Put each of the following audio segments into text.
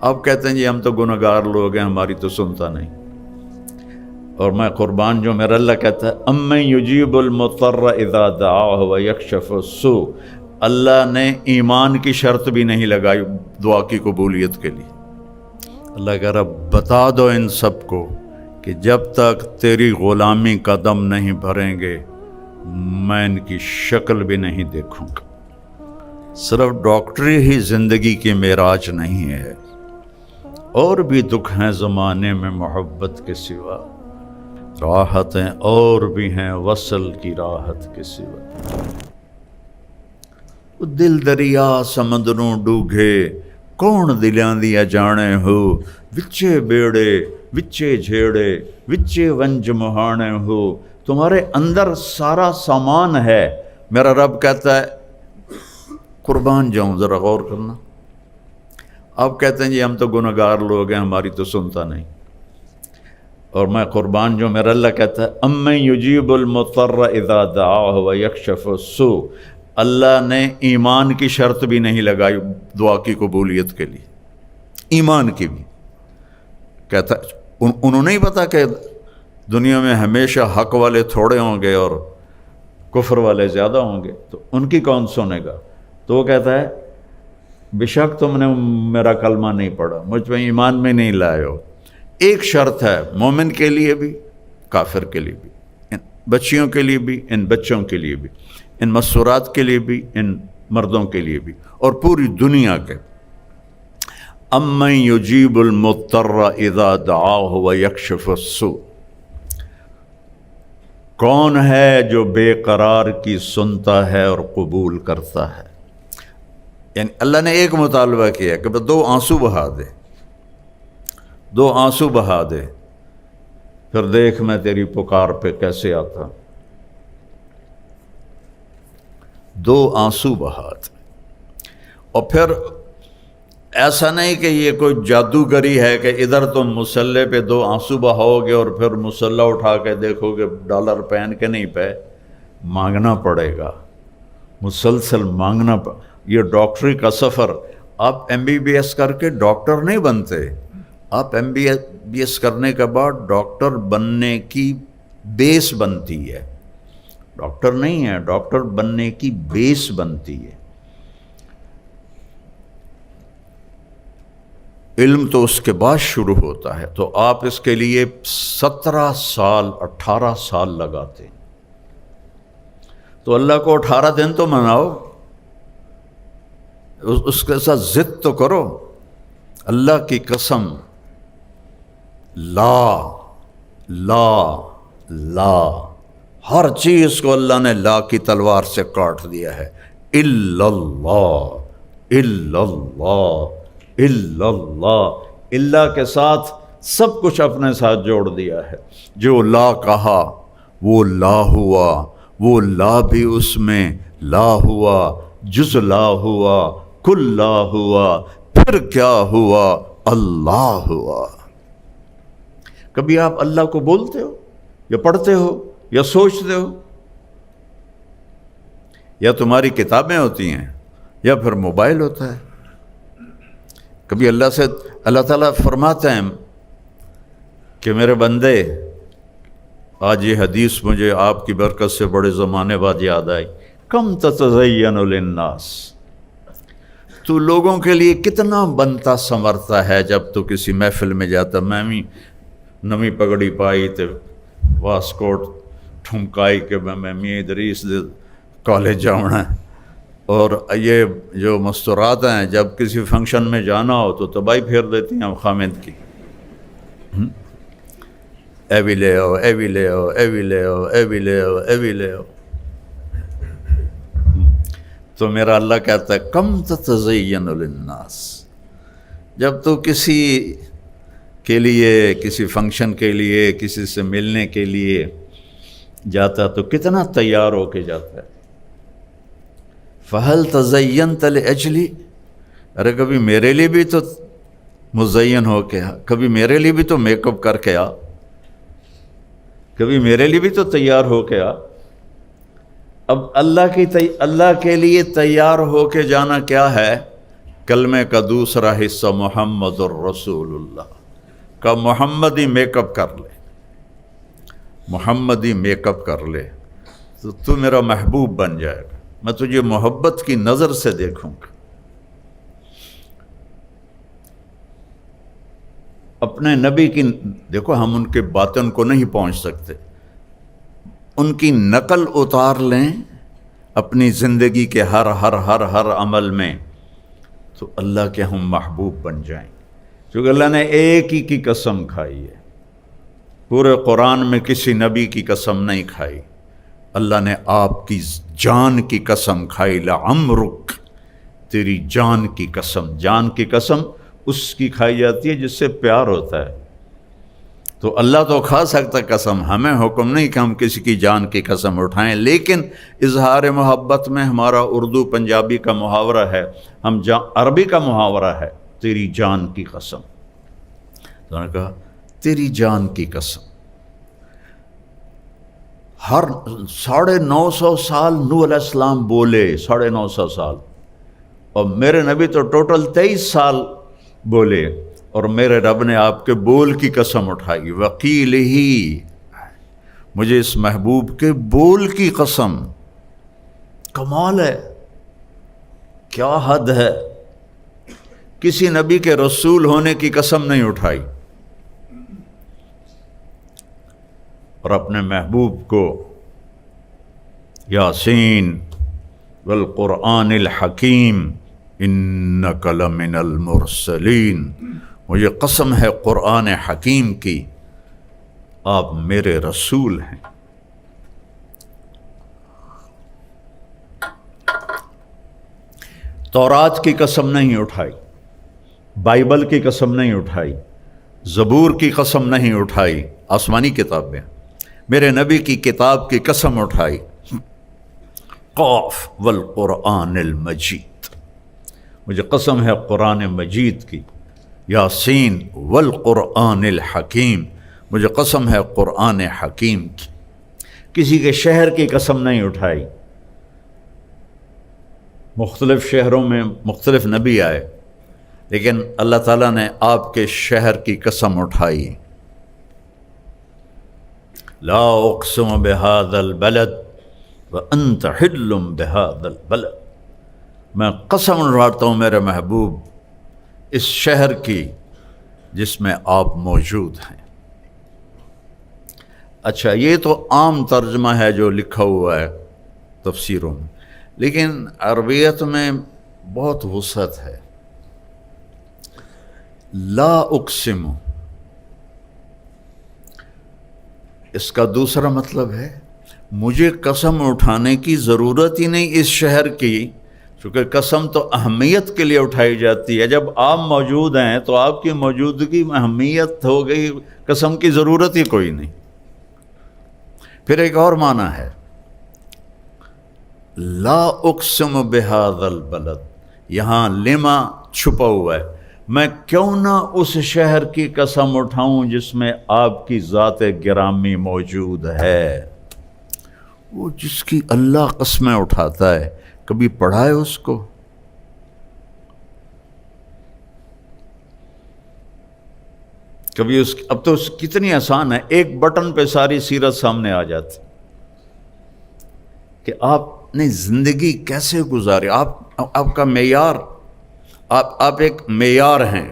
آپ کہتے ہیں جی ہم تو گنہگار لوگ ہیں، ہماری تو سنتا نہیں. اور میں قربان جو میرا اللہ کہتا ہے امن یجیب المضطر اذا دعاہ ویکشف السوء، اللہ نے ایمان کی شرط بھی نہیں لگائی دعا کی قبولیت کے لیے. اللہ کہہ رہا بتا دو ان سب کو کہ جب تک تیری غلامی قدم نہیں بھریں گے میں ان کی شکل بھی نہیں دیکھوں گا. صرف ڈاکٹری ہی زندگی کی معراج نہیں ہے، اور بھی دکھ ہیں زمانے میں محبت کے سوا، راحتیں اور بھی ہیں وصل کی راحت کے سوا. دل دریا سمندروں ڈوگے کون دلیاں دیا جانے ہو، وچے بیڑے وچے جھیڑے وچے ونج مہانے ہو. تمہارے اندر سارا سامان ہے. میرا رب کہتا ہے قربان جاؤں ذرا غور کرنا. آپ کہتے ہیں جی ہم تو گنہگار لوگ ہیں، ہماری تو سنتا نہیں. اور میں قربان جو میرا اللہ کہتا ہے امن یجیب المضطر اذا دعاہ ویکشف السوء، اللہ نے ایمان کی شرط بھی نہیں لگائی دعا کی قبولیت کے لیے. ایمان کی بھی کہتا انہوں نہیں پتا کہ دنیا میں ہمیشہ حق والے تھوڑے ہوں گے اور کفر والے زیادہ ہوں گے، تو ان کی کون سنے گا. تو وہ کہتا ہے بے شک تم نے میرا کلمہ نہیں پڑھا، مجھ پہ ایمان میں نہیں لائے ہو. ایک شرط ہے مومن کے لیے بھی کافر کے لیے بھی، ان بچیوں کے لیے بھی ان بچوں کے لیے بھی، ان مستورات کے لیے بھی ان مردوں کے لیے بھی، اور پوری دنیا کے. امن یجیب المضطر اذا دعاہ ویکشف السوء، کون ہے جو بے قرار کی سنتا ہے اور قبول کرتا ہے. یعنی اللہ نے ایک مطالبہ کیا کہ دو آنسو بہا دے، دو آنسو بہا دے، پھر دیکھ میں تیری پکار پہ کیسے آتا. دو آنسو بہا دے. اور پھر ایسا نہیں کہ یہ کوئی جادوگری ہے کہ ادھر تم مسلح پہ دو آنسو بہاؤ گے اور پھر مسلح اٹھا کے دیکھو گے ڈالر پہن کے نہیں پہ، مانگنا پڑے گا، مسلسل مانگنا یہ ڈاکٹری کا سفر. آپ ایم بی بی ایس کر کے ڈاکٹر نہیں بنتے، آپ ایم بی بی ایس کرنے کے بعد ڈاکٹر بننے کی بیس بنتی ہے. ڈاکٹر نہیں ہے، ڈاکٹر بننے کی بیس بنتی ہے. علم تو اس کے بعد شروع ہوتا ہے. تو آپ اس کے لیے 17 سال 18 سال لگاتے ہیں. تو اللہ کو 18 دن تو مناؤ، اس کے ساتھ ضد تو کرو. اللہ کی قسم لا لا لا، ہر چیز کو اللہ نے لا کی تلوار سے کاٹ دیا ہے. الا اللہ الا اللہ الا اللہ، اللہ کے ساتھ سب کچھ اپنے ساتھ جوڑ دیا ہے. جو لا کہا وہ لا ہوا، وہ لا بھی اس میں لا ہوا، جز لا ہوا، کل لا ہوا، پھر کیا ہوا؟ اللہ ہوا. کبھی آپ اللہ کو بولتے ہو یا پڑھتے ہو یا سوچتے ہو، یا تمہاری کتابیں ہوتی ہیں یا پھر موبائل ہوتا ہے. کبھی اللہ سے اللہ تعالیٰ فرماتے ہیں کہ میرے بندے، آج یہ حدیث مجھے آپ کی برکت سے بڑے زمانے بعد یاد آئی، کم تتزین للناس، تو لوگوں کے لیے کتنا بنتا سنورتا ہے. جب تو کسی محفل میں جاتا، میں بھی نمی پگڑی پائی تے واسکوٹ ٹھمکائی کہ میں ادریس کالج جاؤنا ہے. اور یہ جو مستورات ہیں جب کسی فنکشن میں جانا ہو تو تباہی پھیر دیتی ہیں خامد کی. اے بھی لے آؤ، اے بھی لے آؤ، اے بھی لے آؤ، اے بھی لے آؤ، اے بھی لے آؤ. تو میرا اللہ کہتا ہے کم تتزین للناس، جب تو کسی کے لیے، کسی فنکشن کے لیے، کسی سے ملنے کے لیے جاتا تو کتنا تیار ہو کے جاتا ہے. فَهَلْ تَزَيَّنْتَ لِأَجْلِي، ارے کبھی میرے لیے بھی تو مزین ہو کے آ، کبھی میرے لیے بھی تو میک اپ کر کے آ، کبھی میرے لیے بھی تو تیار ہو کے آ. اب اللہ کے لیے تیار ہو کے جانا کیا ہے؟ کلمے کا دوسرا حصہ محمد الرسول اللہ کا، محمدی میک اپ کر لے، محمدی میک اپ کر لے تو تو میرا محبوب بن جائے گا، میں تجھے محبت کی نظر سے دیکھوں گا۔ اپنے نبی کی دیکھو، ہم ان کے باطن کو نہیں پہنچ سکتے، ان کی نقل اتار لیں اپنی زندگی کے ہر ہر ہر ہر عمل میں، تو اللہ کے ہم محبوب بن جائیں۔ کیونکہ اللہ نے ایک ہی کی قسم کھائی ہے، پورے قرآن میں کسی نبی کی قسم نہیں کھائی، اللہ نے آپ کی جان کی قسم کھائی، لعمرک، تیری جان کی قسم۔ جان کی قسم اس کی کھائی جاتی ہے جس سے پیار ہوتا ہے، تو اللہ تو کھا سکتا قسم، ہمیں حکم نہیں کہ ہم کسی کی جان کی قسم اٹھائیں، لیکن اظہار محبت میں ہمارا اردو پنجابی کا محاورہ ہے، ہم عربی کا محاورہ ہے، تیری جان کی قسم۔ تو نے کہا تیری جان کی قسم۔ ہر 950 سال نوح علیہ السلام بولے، 950 سال، اور میرے نبی تو ٹوٹل 23 سال بولے، اور میرے رب نے آپ کے بول کی قسم اٹھائی، وکیل ہی، مجھے اس محبوب کے بول کی قسم۔ کمال ہے، کیا حد ہے، کسی نبی کے رسول ہونے کی قسم نہیں اٹھائی، اور اپنے محبوب کو یاسین والقرآن الحکیم انک لمن المرسلین، مجھے قسم ہے قرآن حکیم کی، آپ میرے رسول ہیں۔ تورات کی قسم نہیں اٹھائی، بائبل کی قسم نہیں اٹھائی، زبور کی قسم نہیں اٹھائی، آسمانی کتابیں، میرے نبی کی کتاب کی قسم اٹھائی، قاف والقرآن المجید، مجھے قسم ہے قرآن مجید کی، یاسین والقرآن الحکیم، مجھے قسم ہے قرآن حکیم کی۔ کسی کے شہر کی قسم نہیں اٹھائی، مختلف شہروں میں مختلف نبی آئے، لیکن اللہ تعالیٰ نے آپ کے شہر کی قسم اٹھائی، لا اقسم بہذا البلد وانت حل بہذا البلد، میں قسم اٹھاتا ہوں میرے محبوب اس شہر کی جس میں آپ موجود ہیں۔ اچھا، یہ تو عام ترجمہ ہے جو لکھا ہوا ہے تفسیروں میں، لیکن عربیت میں بہت وسعت ہے۔ لا اقسم، اس کا دوسرا مطلب ہے مجھے قسم اٹھانے کی ضرورت ہی نہیں اس شہر کی، کیونکہ قسم تو اہمیت کے لیے اٹھائی جاتی ہے، جب آپ موجود ہیں تو آپ کی موجودگی میں اہمیت ہو گئی، قسم کی ضرورت ہی کوئی نہیں۔ پھر ایک اور معنی ہے، لا اقسم بہذا البلد، یہاں لما چھپا ہوا ہے، میں کیوں نہ اس شہر کی قسم اٹھاؤں جس میں آپ کی ذات گرامی موجود ہے۔ وہ جس کی اللہ قسمیں اٹھاتا ہے، کبھی پڑھا ہے اس کو؟ کبھی اب تو کتنی آسان ہے، ایک بٹن پہ ساری سیرت سامنے آ جاتی کہ آپ نے زندگی کیسے گزاری، آپ کا معیار، آپ ایک معیار ہیں،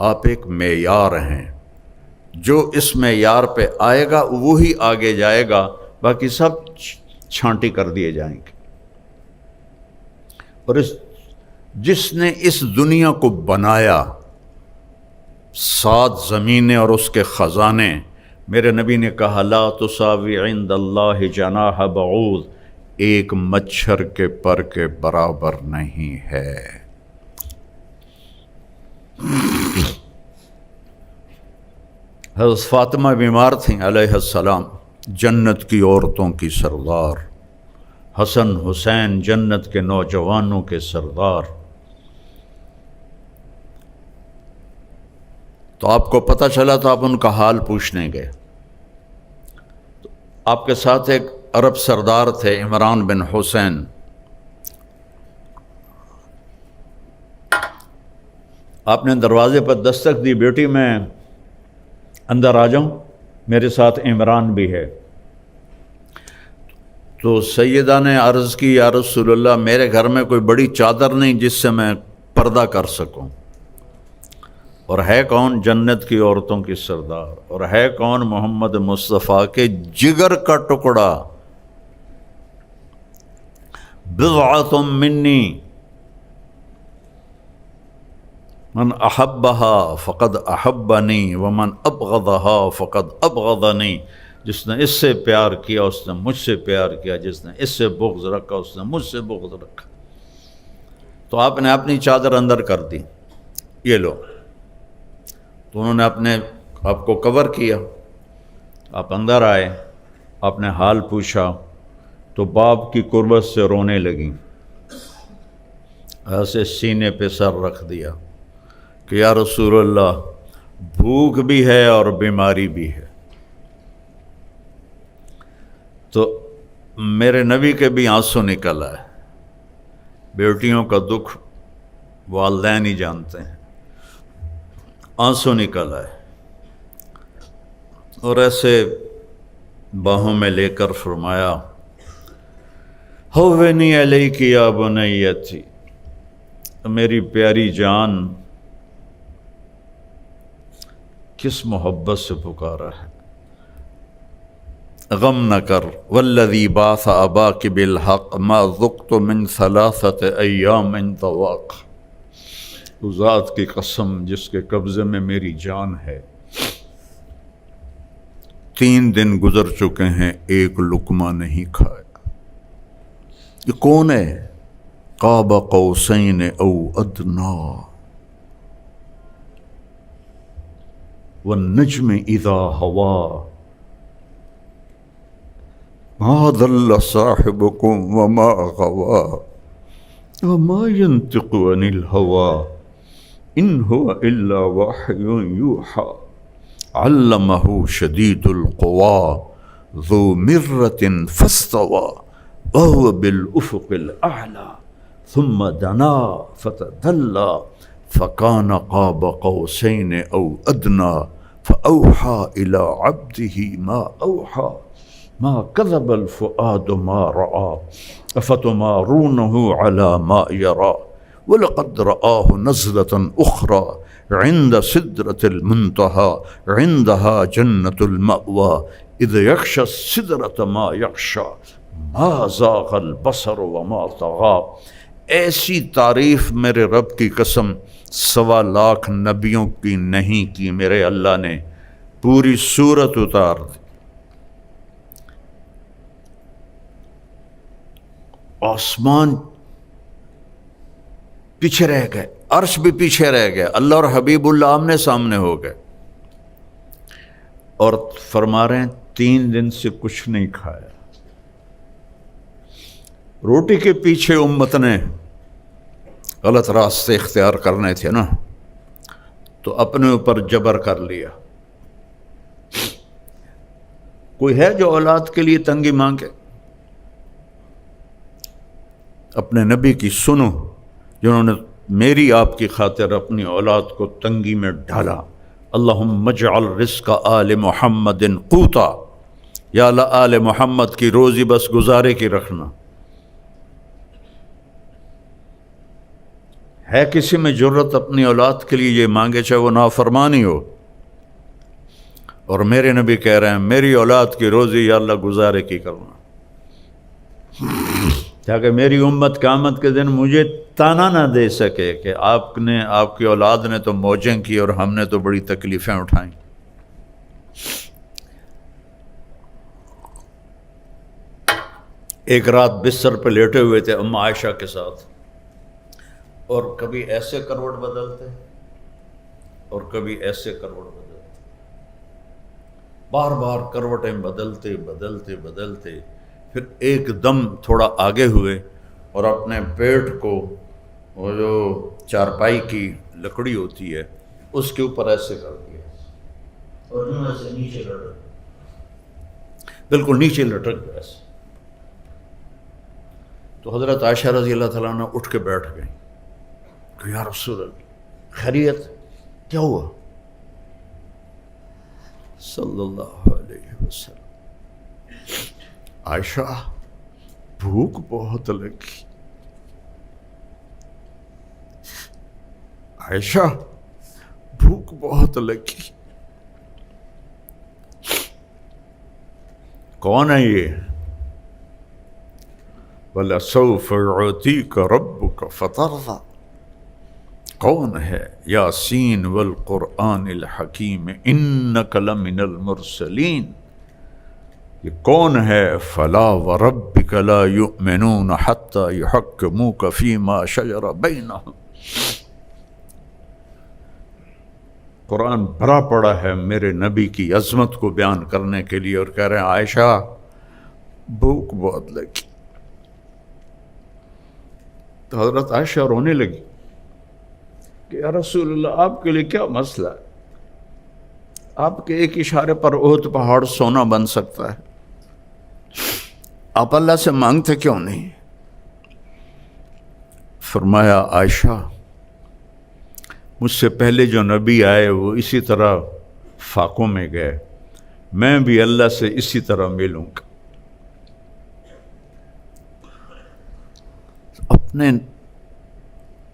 آپ ایک معیار ہیں، جو اس معیار پہ آئے گا وہی آگے جائے گا، باقی سب چھانٹی کر دیے جائیں گے۔ اور جس نے اس دنیا کو بنایا، 7 زمینیں اور اس کے خزانے، میرے نبی نے کہا لا تساوی عند اللہ جناح بعوض، ایک مچھر کے پر کے برابر نہیں ہے۔ حضرت فاطمہ بیمار تھیں علیہ السلام، جنت کی عورتوں کی سردار، حسن حسین جنت کے نوجوانوں کے سردار، تو آپ کو پتہ چلا تو آپ ان کا حال پوچھنے گئے۔ آپ کے ساتھ ایک عرب سردار تھے، عمران بن حسین، آپ نے دروازے پر دستک دی، بیٹی میں اندر آ جاؤں، میرے ساتھ عمران بھی ہے۔ تو سیدہ نے عرض کی یا رسول اللہ میرے گھر میں کوئی بڑی چادر نہیں جس سے میں پردہ کر سکوں، اور ہے کون جنت کی عورتوں کی سردار، اور ہے کون محمد مصطفیٰ کے جگر کا ٹکڑا، بضعۃ منی من احبها فقد احبنی ومن ابغضها فقد ابغضنی، جس نے اس سے پیار کیا اس نے مجھ سے پیار کیا، جس نے اس سے بغض رکھا اس نے مجھ سے بغض رکھا۔ تو آپ نے اپنی چادر اندر کر دی، یہ لو۔ تو انہوں نے اپنے آپ کو کور کیا، آپ اندر آئے، آپ نے حال پوچھا تو باپ کی قربت سے رونے لگیں، ایسے سینے پہ سر رکھ دیا کہ یا رسول اللہ بھوک بھی ہے اور بیماری بھی ہے۔ تو میرے نبی کے بھی آنسو نکل آئے، بیٹیوں کا دکھ والدین ہی جانتے ہیں، آنسو نکل آئے اور ایسے باہوں میں لے کر فرمایا ہوونی علیک یا بنیتی، میری پیاری جان کس محبت سے پکارا ہے، غم نہ کر، والذی بعث اباک بالحق ما ذقت من ثلاثۃ ایام طواق، اس ذات کی قسم جس کے قبضے میں میری جان ہے 3 دن گزر چکے ہیں ایک لقمہ نہیں کھایا۔ یہ کون ہے؟ قاب قوسین او ادنا والنجم اذا ہوا ما ضل صاحبكم وما غوا وما ينطق عن الهوى ان هو الا وحی یوحى علمه شدید القوى ذو مرة فاستوى وهو بالافق الاعلى ثم دنا فتدلى فكان قاب قوسين او ادنى فاوحى الى عبده ما اوحى ما كذب الفؤاد ما رأى افتمارونه على ما يرى ولقد رآه نزلة أخرى عند سدرة المنتهى عندها جنة المأوى إذ يغشى السدرة ما يغشى ما زاغ البصر وما طغى۔ ایسی تعریف میرے رب کی قسم 1.25 لاکھ نبیوں کی نہیں کی، میرے اللہ نے پوری سورت اتار دی۔ آسمان پیچھے رہ گئے، عرش بھی پیچھے رہ گیا، اللہ اور حبیب اللہ آمنے سامنے ہو گئے، اور فرما رہے ہیں 3 دن سے کچھ نہیں کھایا۔ روٹی کے پیچھے امت نے غلط راستے اختیار کرنے تھے نا، تو اپنے اوپر جبر کر لیا۔ کوئی ہے جو اولاد کے لیے تنگی مانگے؟ اپنے نبی کی سنو جنہوں نے میری آپ کی خاطر اپنی اولاد کو تنگی میں ڈالا۔ اللہم اجعل رزق آل محمد قوتا، یا اللہ آل محمد کی روزی بس گزارے کی رکھنا۔ ہے کسی میں جرت اپنی اولاد کے لیے یہ مانگے چاہے وہ نافرمانی ہو؟ اور میرے نبی کہہ رہے ہیں میری اولاد کی روزی یا اللہ گزارے کی کرنا، تاکہ میری امت قیامت کے دن مجھے تانا نہ دے سکے کہ آپ کی اولاد نے تو موجیں کی اور ہم نے تو بڑی تکلیفیں اٹھائیں۔ ایک رات بستر پہ لیٹے ہوئے تھے ام عائشہ کے ساتھ، اور کبھی ایسے کروٹ بدلتے اور کبھی ایسے کروٹ بدلتے، بار بار کروٹیں بدلتے بدلتے بدلتے، پھر ایک دم تھوڑا آگے ہوئے اور اپنے پیٹ کو وہ جو چارپائی کی لکڑی ہوتی ہے اس کے اوپر ایسے کر دیا اور ایسے نیچے لٹک، بالکل نیچے لٹک گیا ایسے۔ تو حضرت عائشہ رضی اللہ تعالیٰ عنہ اٹھ کے بیٹھ گئی کہ یا رسول اللہ خیریت؟ کیا ہوا؟ صلی اللہ علیہ وسلم، عائشہ بھوک بہت لگی، عائشہ بھوک بہت لگی۔ کون ہے یہ؟ وَلَسَوْفَ يُعْطِيكَ رَبُّكَ فَتَرْضَىٰ، کون ہے؟ یاسین والقرآن الحکیم انک لمن المرسلین، یہ کون ہے؟ فلا وربک لا یؤمنون حتی یحکموک فیما شجر بینہم۔ قرآن بھرا پڑا ہے میرے نبی کی عظمت کو بیان کرنے کے لیے، اور کہہ رہے ہیں عائشہ بھوک بہت لگی۔ تو حضرت عائشہ رونے لگی کہ یا رسول اللہ آپ کے لیے کیا مسئلہ ہے؟ آپ کے ایک اشارے پر احد پہاڑ سونا بن سکتا ہے، آپ اللہ سے مانگتے کیوں نہیں؟ فرمایا عائشہ مجھ سے پہلے جو نبی آئے وہ اسی طرح فاقوں میں گئے، میں بھی اللہ سے اسی طرح ملوں گا۔ اپنے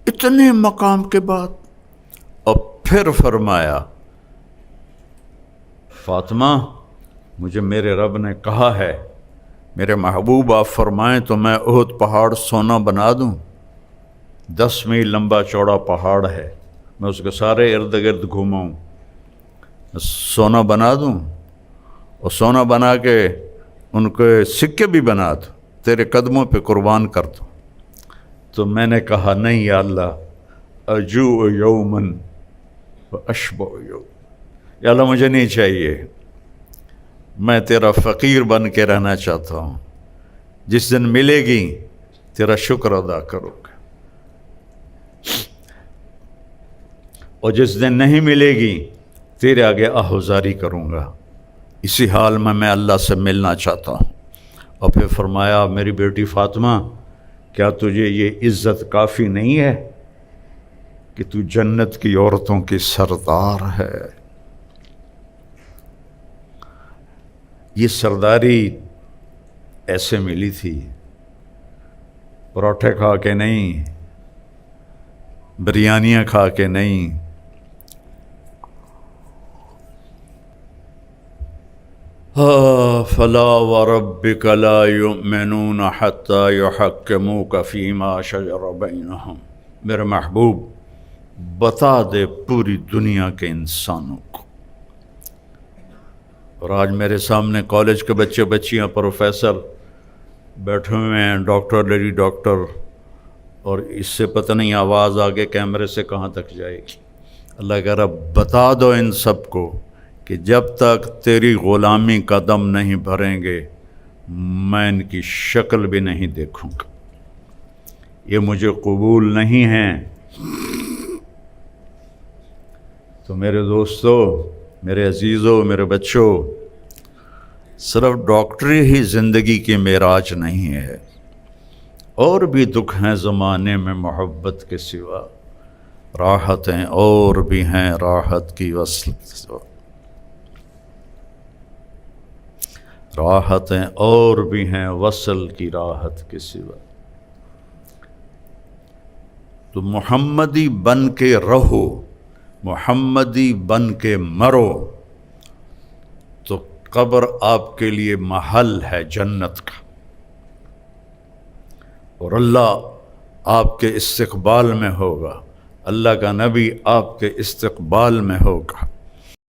اتنے مقام کے بعد اور پھر فرمایا فاطمہ مجھے میرے رب نے کہا ہے میرے محبوب آپ فرمائیں تو میں احد پہاڑ سونا بنا دوں، 10 میل لمبا چوڑا پہاڑ ہے، میں اس کے سارے ارد گرد گھوماؤں، سونا بنا دوں، اور سونا بنا کے ان کے سکے بھی بنا دوں، تیرے قدموں پہ قربان کر دوں۔ تو میں نے کہا نہیں یا اللہ، اجوع یومن و اشبع یوم، یا اللہ مجھے نہیں چاہیے، میں تیرا فقیر بن کے رہنا چاہتا ہوں، جس دن ملے گی تیرا شکر ادا کروں گا، اور جس دن نہیں ملے گی تیرے آگے آہوزاری کروں گا۔ اسی حال میں اللہ سے ملنا چاہتا ہوں۔ اور پھر فرمایا میری بیٹی فاطمہ کیا تجھے یہ عزت کافی نہیں ہے کہ تو جنت کی عورتوں کی سردار ہے؟ یہ سرداری ایسے ملی تھی، پراٹھے کھا کے نہیں، بریانیاں کھا کے نہیں، فلا وربک لا یؤمنون حتی یحکموک فیما شجر بینہم۔ میرے محبوب بتا دے پوری دنیا کے انسانوں کو، اور آج میرے سامنے کالج کے بچے بچیاں پروفیسر بیٹھے ہوئے ہیں، ڈاکٹر لیڈی ڈاکٹر، اور اس سے پتہ نہیں آواز آگے کیمرے سے کہاں تک جائے گی۔ اللہ کہہ رہا بتا دو ان سب کو کہ جب تک تیری غلامی کا دم نہیں بھریں گے میں ان کی شکل بھی نہیں دیکھوں گا، یہ مجھے قبول نہیں ہیں۔ تو میرے دوستو، میرے عزیزوں، میرے بچوں، صرف ڈاکٹری ہی زندگی کی معراج نہیں ہے، اور بھی دکھ ہیں زمانے میں محبت کے سوا، راحتیں اور بھی ہیں راحت کی وصل کے سوا، راحتیں اور بھی ہیں وصل کی راحت کے سوا۔ تو محمدی بن کے رہو، محمدی بن کے مرو، تو قبر آپ کے لیے محل ہے جنت کا، اور اللہ آپ کے استقبال میں ہوگا، اللہ کا نبی آپ کے استقبال میں ہوگا۔